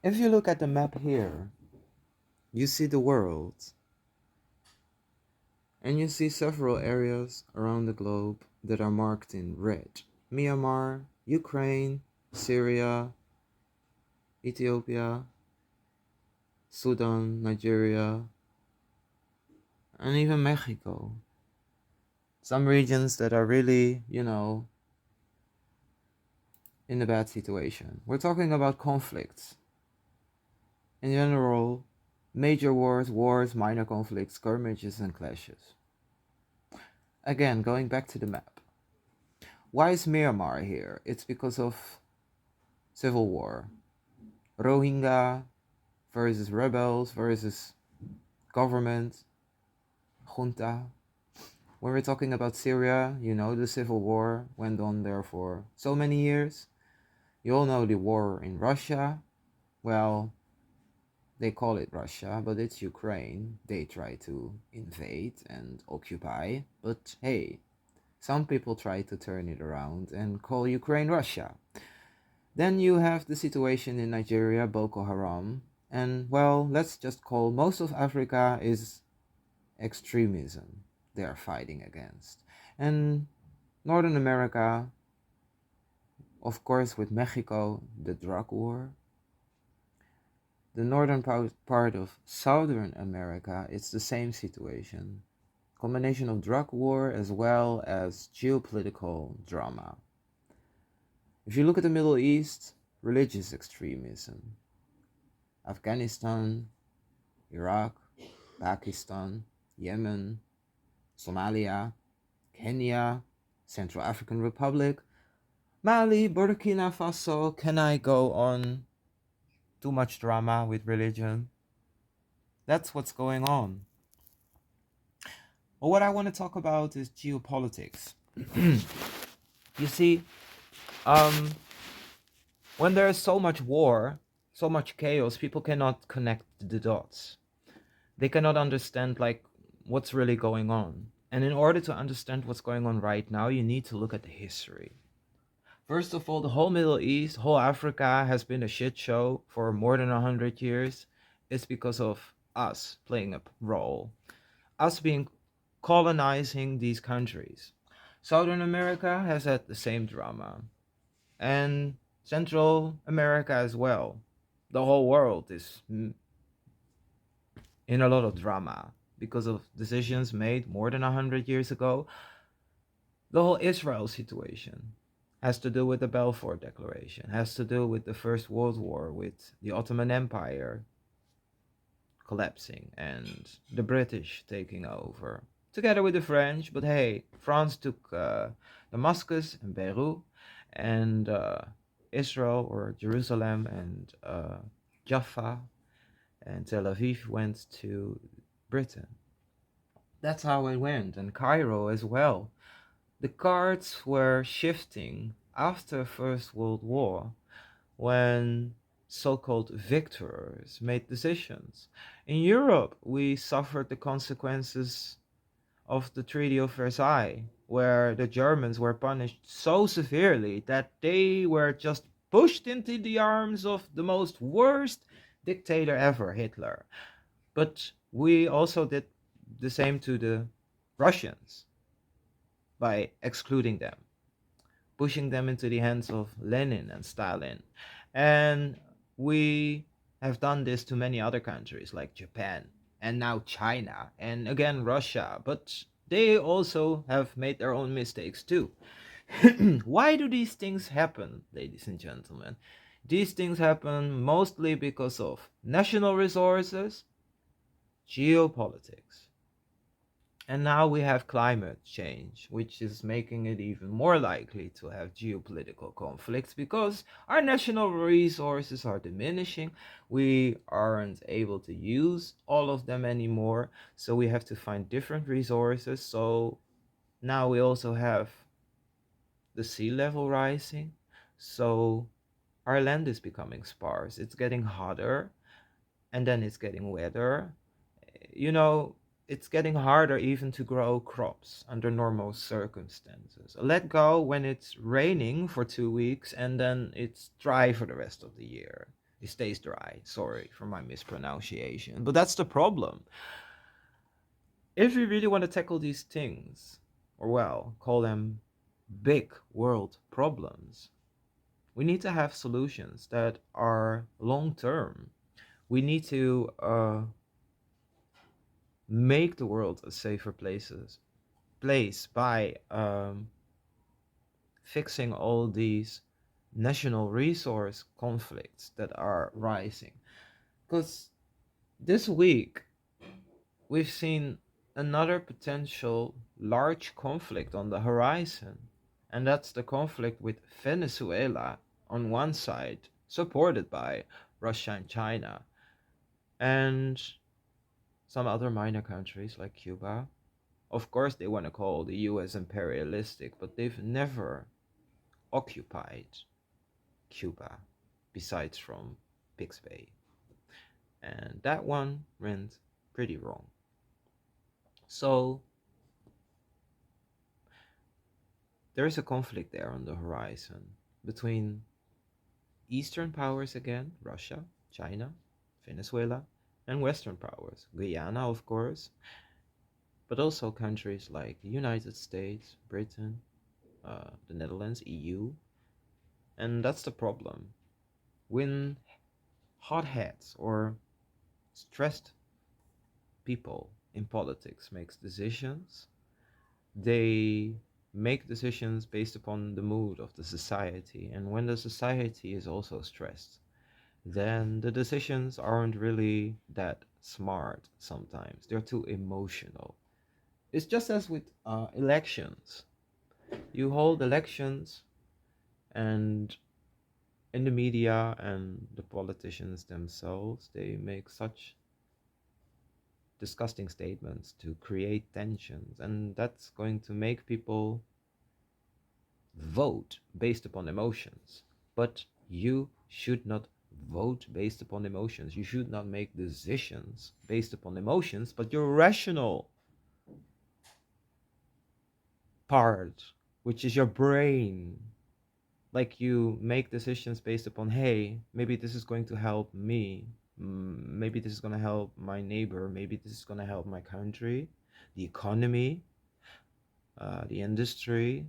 If you look at the map here, you see the world, and you see several areas around the globe that are marked in red. Myanmar, Ukraine, Syria, Ethiopia, Sudan, Nigeria, and even Mexico. Some regions that are really, in a bad situation. We're talking about conflicts. In general, major wars, minor conflicts, skirmishes, and clashes. Again, going back to the map. Why is Myanmar here? It's because of civil war. Rohingya versus rebels versus government, junta. When we're talking about Syria, the civil war went on there for so many years. You all know the war in Russia. Well, they call it Russia, but it's Ukraine. They try to invade and occupy. But hey, some people try to turn it around and call Ukraine Russia. Then you have the situation in Nigeria, Boko Haram. And well, let's just call most of Africa is extremism they are fighting against. And Northern America, of course, with Mexico, the drug war. The northern part of Southern America, it's the same situation. Combination of drug war as well as geopolitical drama. If you look at the Middle East, religious extremism. Afghanistan, Iraq, Pakistan, Yemen, Somalia, Kenya, Central African Republic, Mali, Burkina Faso. Can I go on? Too much drama with religion. That's what's going on. But what I want to talk about is geopolitics. You see, um, when there is so much war, so much chaos, people cannot connect the dots. They cannot understand like what's really going on. And in order to understand what's going on right now, you need to look at the history. First of all, the whole Middle East, whole Africa has been a shit show for more than 100 years. It's because of us playing a role, us being colonizing these countries. Southern America has had the same drama, and Central America as well. The whole world is in a lot of drama because of decisions made more than 100 years ago. The whole Israel situation has to do with the Balfour Declaration, has to do with the First World War, with the Ottoman Empire collapsing and the British taking over, together with the French. But hey, France took Damascus and Beirut, and Israel or Jerusalem and Jaffa and Tel Aviv went to Britain. That's how it went, and Cairo as well. The cards were shifting after First World War when so-called victors made decisions. In Europe, we suffered the consequences of the Treaty of Versailles, where the Germans were punished so severely that they were just pushed into the arms of the most worst dictator ever, Hitler. But we also did the same to the Russians by excluding them, pushing them into the hands of Lenin and Stalin. And we have done this to many other countries like Japan and now China and again Russia, but they also have made their own mistakes too. Why do these things happen, ladies and gentlemen? These things happen mostly because of national resources, geopolitics, and now we have climate change, which is making it even more likely to have geopolitical conflicts because our national resources are diminishing. We aren't able to use all of them anymore, so we have to find different resources. So now we also have the sea level rising. So our land is becoming sparse. It's getting hotter and then it's getting wetter. You know, it's getting harder even to grow crops under normal circumstances. Let go when it's raining for 2 weeks and then it's dry for the rest of the year. It stays dry. Sorry for my mispronunciation. But that's the problem. If we really want to tackle these things, or well, call them big world problems, we need to have solutions that are long term. We need to make the world a safer place by fixing all these national resource conflicts that are rising. Because this week we've seen another potential large conflict on the horizon, and that's the conflict with Venezuela on one side, supported by Russia and China, and some other minor countries like Cuba. Of course, they want to call the US imperialistic, but they've never occupied Cuba besides from Bixby. And that one went pretty wrong. So there is a conflict there on the horizon between Eastern powers again, Russia, China, Venezuela, and Western powers, Guyana, of course, but also countries like the United States, Britain, the Netherlands, EU. And that's the problem. When hotheads or stressed people in politics makes decisions, they make decisions based upon the mood of the society. And when the society is also stressed, then the decisions aren't really that smart sometimes. They're too emotional. It's just as with elections. You hold elections, and in the media and the politicians themselves, they make such disgusting statements to create tensions, and that's going to make people vote based upon emotions. But you should not vote based upon emotions. You should not make decisions based upon emotions, but your rational part, which is your brain. Like you make decisions based upon, hey, maybe this is going to help me. Maybe this is going to help my neighbor. Maybe this is going to help my country, the economy, the industry,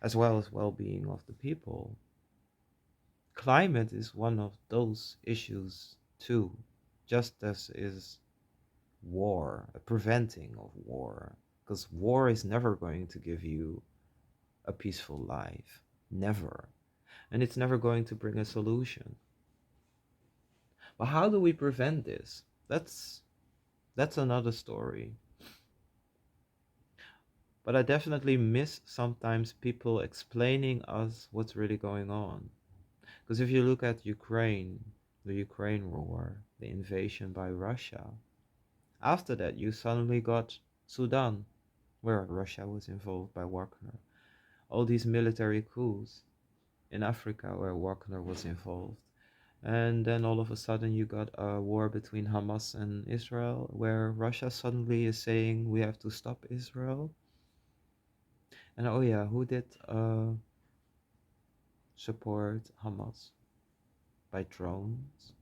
as well as well-being of the people. Climate is one of those issues too, just as is war, a preventing of war, because war is never going to give you a peaceful life, never, and it's never going to bring a solution. But how do we prevent this? That's another story. But I definitely miss sometimes people explaining us what's really going on. Because if you look at Ukraine, the Ukraine war, the invasion by Russia, after that you suddenly got Sudan, where Russia was involved by Wagner. All these military coups in Africa where Wagner was involved. And then all of a sudden you got a war between Hamas and Israel, where Russia suddenly is saying we have to stop Israel. And oh yeah, who did support Hamas? By drones?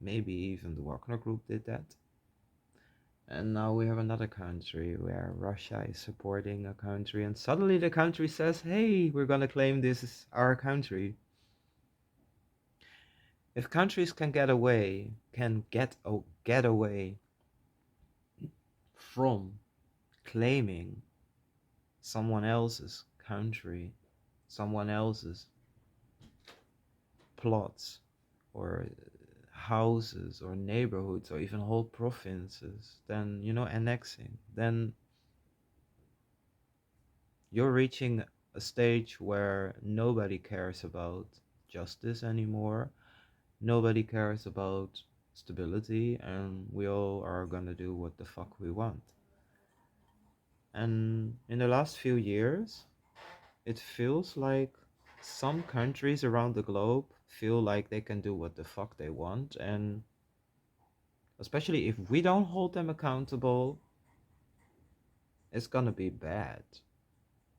Maybe even the Wagner Group did that. And now we have another country where Russia is supporting a country, and suddenly the country says, hey, we're gonna claim this as our country. If countries can get away from claiming someone else's country, someone else's plots, or houses, or neighborhoods, or even whole provinces, then, annexing, then you're reaching a stage where nobody cares about justice anymore. Nobody cares about stability, and we all are gonna do what the fuck we want. And in the last few years, it feels like some countries around the globe feel like they can do what the fuck they want, and especially if we don't hold them accountable, it's gonna be bad.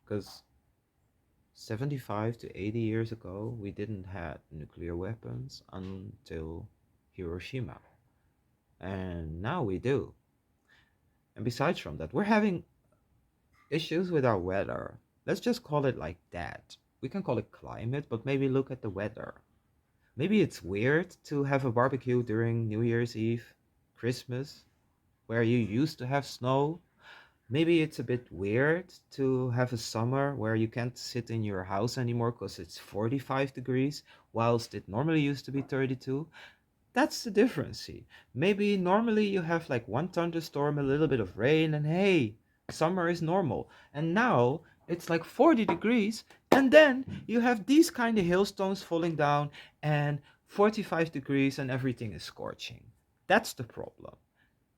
Because 75 to 80 years ago, we didn't have nuclear weapons until Hiroshima. And now we do. And besides from that, we're having issues with our weather. Let's just call it like that. We can call it climate, but maybe look at the weather. Maybe it's weird to have a barbecue during New Year's Eve, Christmas, where you used to have snow. Maybe it's a bit weird to have a summer where you can't sit in your house anymore because it's 45 degrees, whilst it normally used to be 32. That's the difference. See, maybe normally you have like one thunderstorm, a little bit of rain, and hey, summer is normal. And now it's like 40 degrees, and then you have these kind of hailstones falling down, and 45 degrees, and everything is scorching. That's the problem.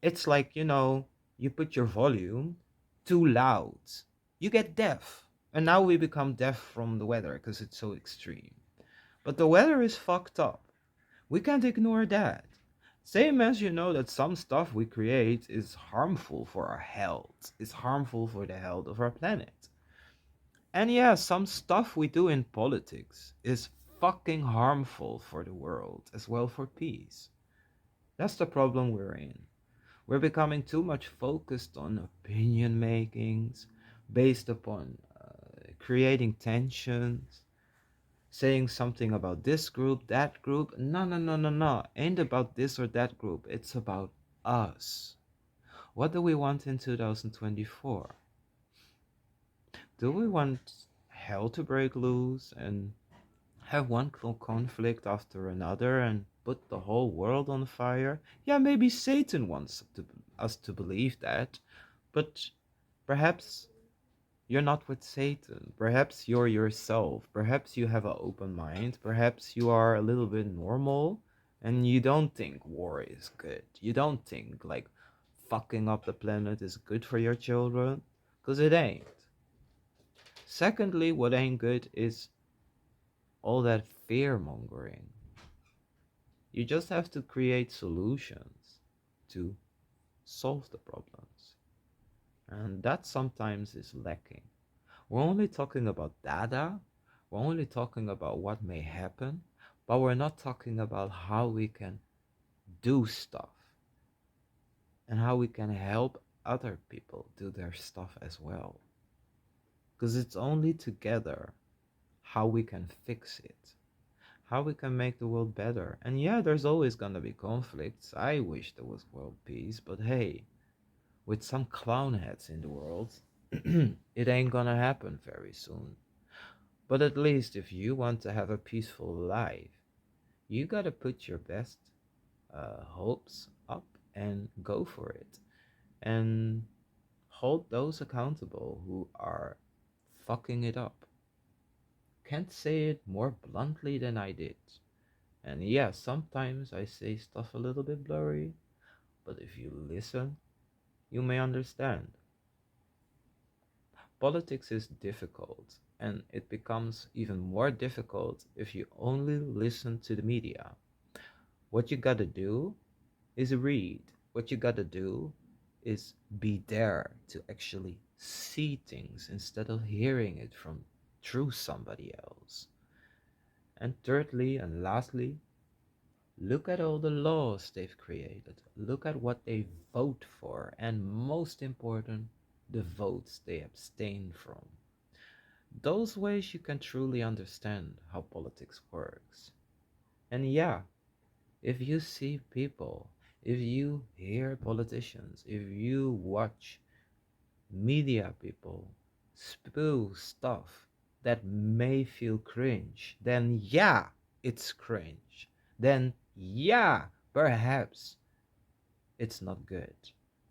It's like, you put your volume too loud, you get deaf. And now we become deaf from the weather because it's so extreme. But the weather is fucked up. We can't ignore that. Same as you know that some stuff we create is harmful for our health, is harmful for the health of our planet. And yeah, some stuff we do in politics is fucking harmful for the world as well for peace. That's the problem we're in. We're becoming too much focused on opinion makings based upon creating tensions, saying something about this group, that group. No, no, no, no, no. Ain't about this or that group. It's about us. What do we want in 2024? Do we want hell to break loose and have one conflict after another and put the whole world on fire? Yeah, maybe Satan wants us to believe that, but perhaps you're not with Satan. Perhaps you're yourself. Perhaps you have an open mind. Perhaps you are a little bit normal and you don't think war is good. You don't think like fucking up the planet is good for your children, because it ain't. Secondly, what ain't good is all that fear mongering. You just have to create solutions to solve the problems. And that sometimes is lacking. We're only talking about data, we're only talking about what may happen, but we're not talking about how we can do stuff and how we can help other people do their stuff as well. Because it's only together how we can fix it, how we can make the world better. And yeah, there's always gonna be conflicts. I wish there was world peace, but hey, with some clown heads in the world, it ain't gonna happen very soon. But at least if you want to have a peaceful life, you gotta put your best hopes up and go for it. And hold those accountable who are fucking it up. Can't say it more bluntly than I did. And yeah, sometimes I say stuff a little bit blurry, but if you listen, you may understand. Politics is difficult, and it becomes even more difficult if you only listen to the media. What you gotta do is read. What you gotta do is be there to actually see things instead of hearing it from through somebody else. And thirdly and lastly, look at all the laws they've created. Look at what they vote for, and most important, the votes they abstain from. Those ways you can truly understand how politics works. And yeah, if you see people, if you hear politicians, if you watch media people spew stuff that may feel cringe, then yeah, it's cringe. Then yeah, perhaps it's not good.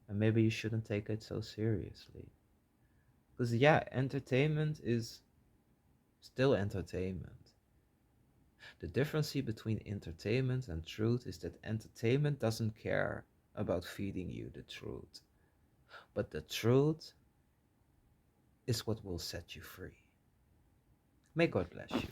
And maybe you shouldn't take it so seriously. Because yeah, entertainment is still entertainment. The difference between entertainment and truth is that entertainment doesn't care about feeding you the truth, but the truth is what will set you free. May God bless you.